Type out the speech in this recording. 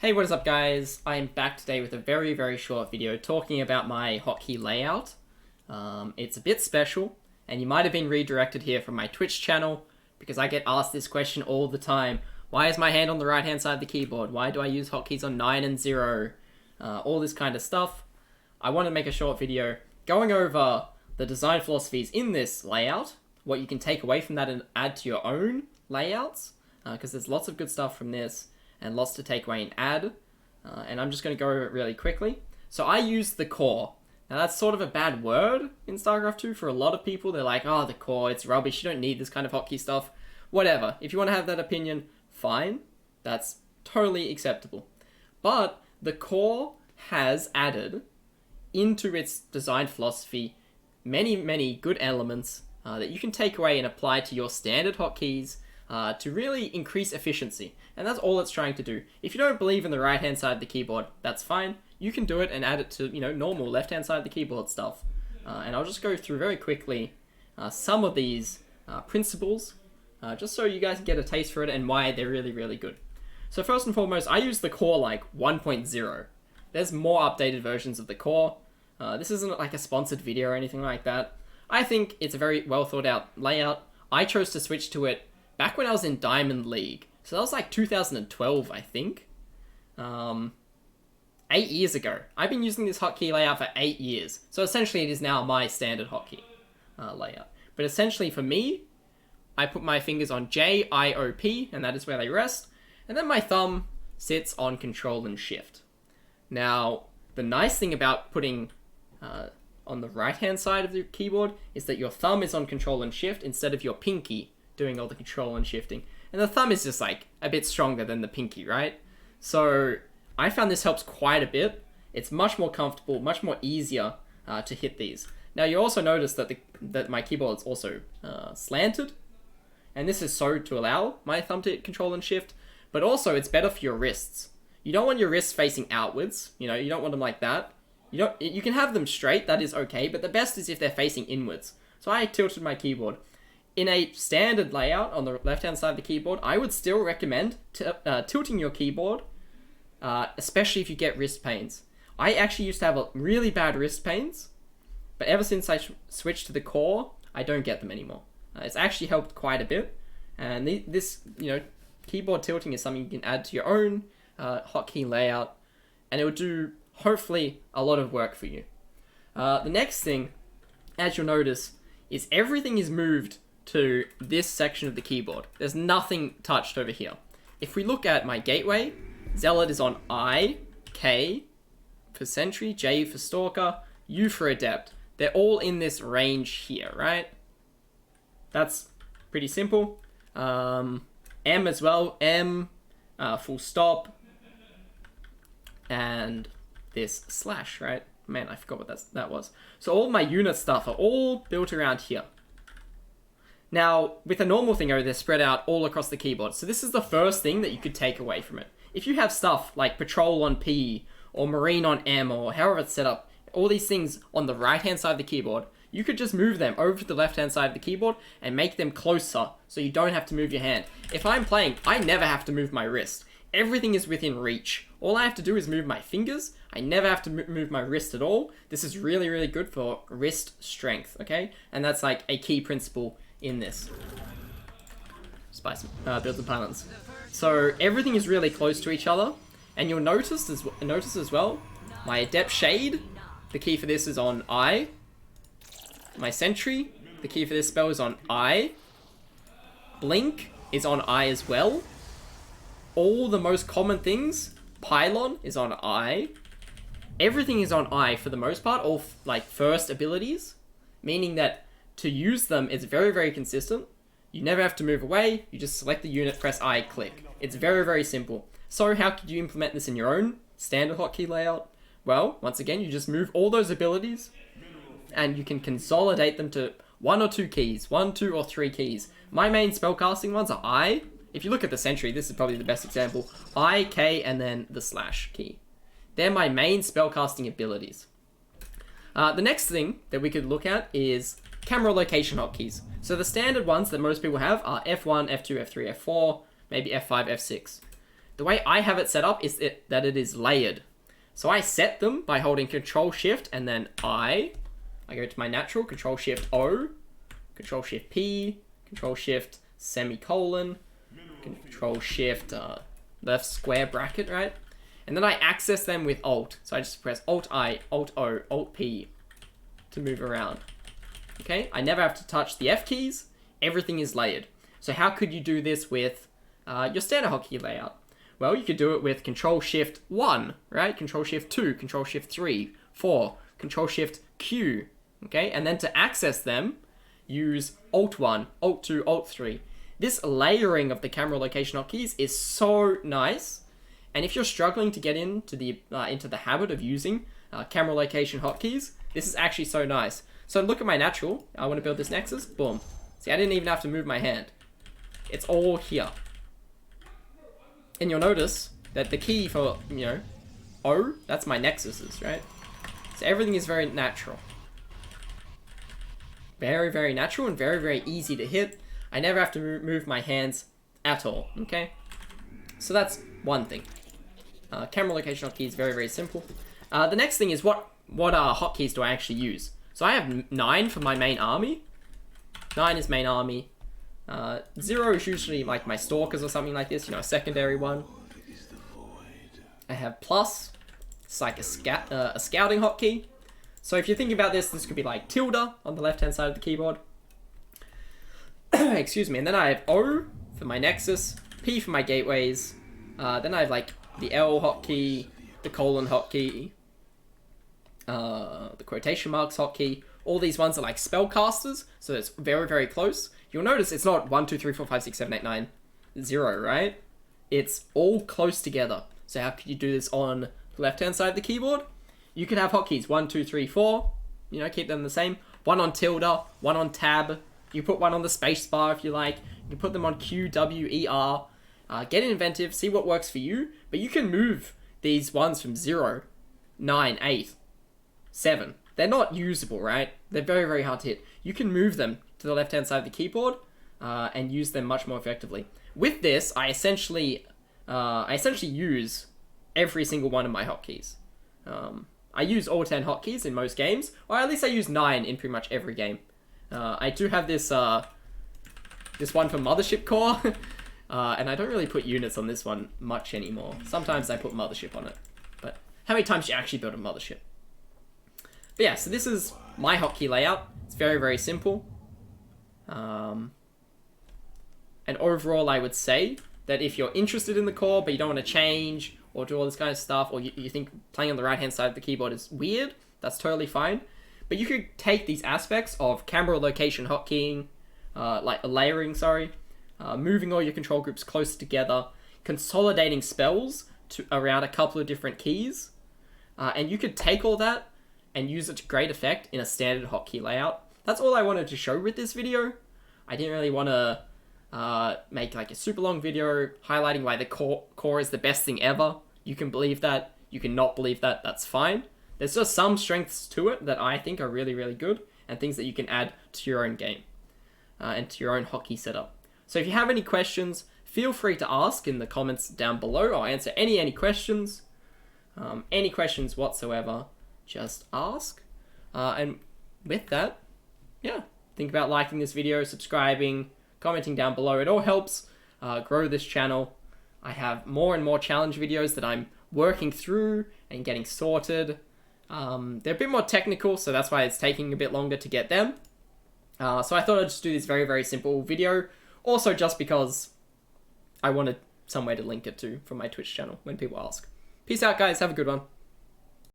Hey, what is up guys? I am back today with a very short video talking about my hotkey layout. It's a bit special, and you might have been redirected here from my Twitch channel because I get asked this question all the time. Why is my hand on the right hand side of the keyboard? Why do I use hotkeys on 9 and 0? All this kind of stuff. I want to make a short video going over the design philosophies in this layout, what you can take away from that and add to your own layouts, because there's lots of good stuff from this and lots to take away and add, and I'm just going to go over it really quickly. So I use the core. Now that's sort of a bad word in StarCraft 2 for a lot of people. They're like, oh, the core, it's rubbish, you don't need this kind of hotkey stuff. Whatever, if you want to have that opinion, fine, that's totally acceptable. But the core has added into its design philosophy many good elements that you can take away and apply to your standard hotkeys to really increase efficiency. And that's all it's trying to do. If you don't believe in the right hand side of the keyboard, that's fine. You can do it and add it to, normal left hand side of the keyboard stuff. And I'll just go through very quickly some of these principles, just so you guys can get a taste for it and why they're really good. So first and foremost, I use the core like 1.0. There's more updated versions of the core. This isn't like a sponsored video or anything like that. I think it's a very well thought out layout. I chose to switch to it back when I was in Diamond League. So that was like 2012, I think. 8 years ago. I've been using this hotkey layout for 8 years. So essentially it is now my standard hotkey layout. But essentially for me, I put my fingers on J, I, O, P, and that is where they rest. And then my thumb sits on Control and Shift. Now, the nice thing about putting on the right-hand side of the keyboard is that your thumb is on Control and Shift instead of your pinky doing all the control and shifting. And the thumb is just like a bit stronger than the pinky, right? So I found this helps quite a bit. It's much more comfortable, much more easier to hit these. Now you also notice that my keyboard is also slanted, and this is so to allow my thumb to hit control and shift, but also it's better for your wrists. You don't want your wrists facing outwards, you don't want them like that. You can have them straight, that is okay, but the best is if they're facing inwards. So I tilted my keyboard. In a standard layout on the left-hand side of the keyboard, I would still recommend tilting your keyboard, especially if you get wrist pains. I actually used to have really bad wrist pains, but ever since I switched to the core, I don't get them anymore. It's actually helped quite a bit, and this keyboard tilting is something you can add to your own hotkey layout, and it will do, hopefully, a lot of work for you. The next thing, as you'll notice, is everything is moved to this section of the keyboard. There's nothing touched over here. If we look at my gateway, Zealot is on I, K for Sentry, J for Stalker, U for Adept. They're all in this range here, right? That's pretty simple. M as well, M, full stop, and this slash, right? Man, I forgot what that was. So all my unit stuff are all built around here. Now, with a normal thing, they're spread out all across the keyboard. So this is the first thing that you could take away from it. If you have stuff like Patrol on P, or Marine on M, or however it's set up, all these things on the right-hand side of the keyboard, you could just move them over to the left-hand side of the keyboard and make them closer so you don't have to move your hand. If I'm playing, I never have to move my wrist. Everything is within reach. All I have to do is move my fingers. I never have to move my wrist at all. This is really good for wrist strength, okay? And that's like a key principle in this. Spice builds and balance. So everything is really close to each other, and you'll notice as well, my Adept Shade, the key for this is on I. My Sentry, the key for this spell is on I. Blink is on I as well. All the most common things, Pylon is on I. Everything is on I for the most part, all like first abilities, meaning that to use them, it's very consistent. You never have to move away, you just select the unit, press I, click. It's very simple. So how could you implement this in your own standard hotkey layout? Well, once again, you just move all those abilities, and you can consolidate them to 1 or 2 keys, 1, 2, or 3 keys. My main spellcasting ones are I. If you look at the Sentry, this is probably the best example. I, K, and then the slash key. They're my main spellcasting abilities. The next thing that we could look at is camera location hotkeys. So the standard ones that most people have are F1, F2, F3, F4, maybe F5, F6. the way I have it set up is that it is layered. So I set them by holding Control-Shift and then I go to my natural, Control-Shift-O, Control-Shift-P, Control-Shift semicolon, Control-Shift left square bracket, right? And then I access them with Alt. So I just press Alt-I, Alt-O, Alt-P to move around. Okay, I never have to touch the F keys. Everything is layered. So how could you do this with your standard hotkey layout? Well, you could do it with Control-Shift-1, right? Control-Shift-2, Control-Shift-3, 4, Control-Shift-Q, okay? And then to access them, use Alt-1, Alt-2, Alt-3. This layering of the camera location hotkeys is so nice. And if you're struggling to get into the habit of using camera location hotkeys, this is actually so nice. So look at my natural. I want to build this Nexus. Boom. See, I didn't even have to move my hand. It's all here. And you'll notice that the key for, O, that's my Nexuses, right? So everything is very natural. Very, very natural and very, very easy to hit. I never have to move my hands at all, okay? So that's one thing. Camera location hotkey is very, very simple. The next thing is what hotkeys do I actually use? So I have 9 for my main army. 9 is main army. 0 is usually like my stalkers or something like this, a secondary one. I have plus. It's like a scouting hotkey. So if you're thinking about this could be like tilde on the left-hand side of the keyboard. Excuse me. And then I have O for my Nexus, P for my gateways. Then I have like the L hotkey, the colon hotkey, the quotation marks hotkey. All these ones are like spellcasters, so it's very, very close. You'll notice it's not 1, 2, 3, 4, 5, 6, 7, 8, 9, 0, right? It's all close together. So how could you do this on the left-hand side of the keyboard? You could have hotkeys 1, 2, 3, 4. Keep them the same. 1 on tilde, 1 on tab. You put 1 on the space bar if you like. You can put them on Q, W, E, R. Get inventive, see what works for you. But you can move these ones from 0, 9, 8, 7. They're not usable, right? They're very, very hard to hit. You can move them to the left-hand side of the keyboard and use them much more effectively. With this, I essentially use every single one of my hotkeys. I use all 10 hotkeys in most games, or at least I use 9 in pretty much every game. I do have this this one for Mothership Core, and I don't really put units on this one much anymore. Sometimes I put Mothership on it, but how many times do you actually build a Mothership? But yeah, so this is my hotkey layout. It's very, very simple. And overall, I would say that if you're interested in the core, but you don't want to change or do all this kind of stuff, or you think playing on the right-hand side of the keyboard is weird, that's totally fine. But you could take these aspects of camera location hotkeying, layering, moving all your control groups closer together, consolidating spells around a couple of different keys, and you could take all that and use it to great effect in a standard hotkey layout. That's all I wanted to show with this video. I didn't really want to make like a super long video highlighting why the core is the best thing ever. You can believe that, you can not believe that, that's fine. There's just some strengths to it that I think are really, really good, and things that you can add to your own game and to your own hotkey setup. So if you have any questions, feel free to ask in the comments down below. I'll answer any questions. Any questions whatsoever, just ask. And with that, yeah, think about liking this video, subscribing, commenting down below. It all helps grow this channel. I have more and more challenge videos that I'm working through and getting sorted. They're a bit more technical, so that's why it's taking a bit longer to get them. So I thought I'd just do this very, very simple video. Also just because I wanted somewhere to link it to from my Twitch channel when people ask. Peace out, guys. Have a good one.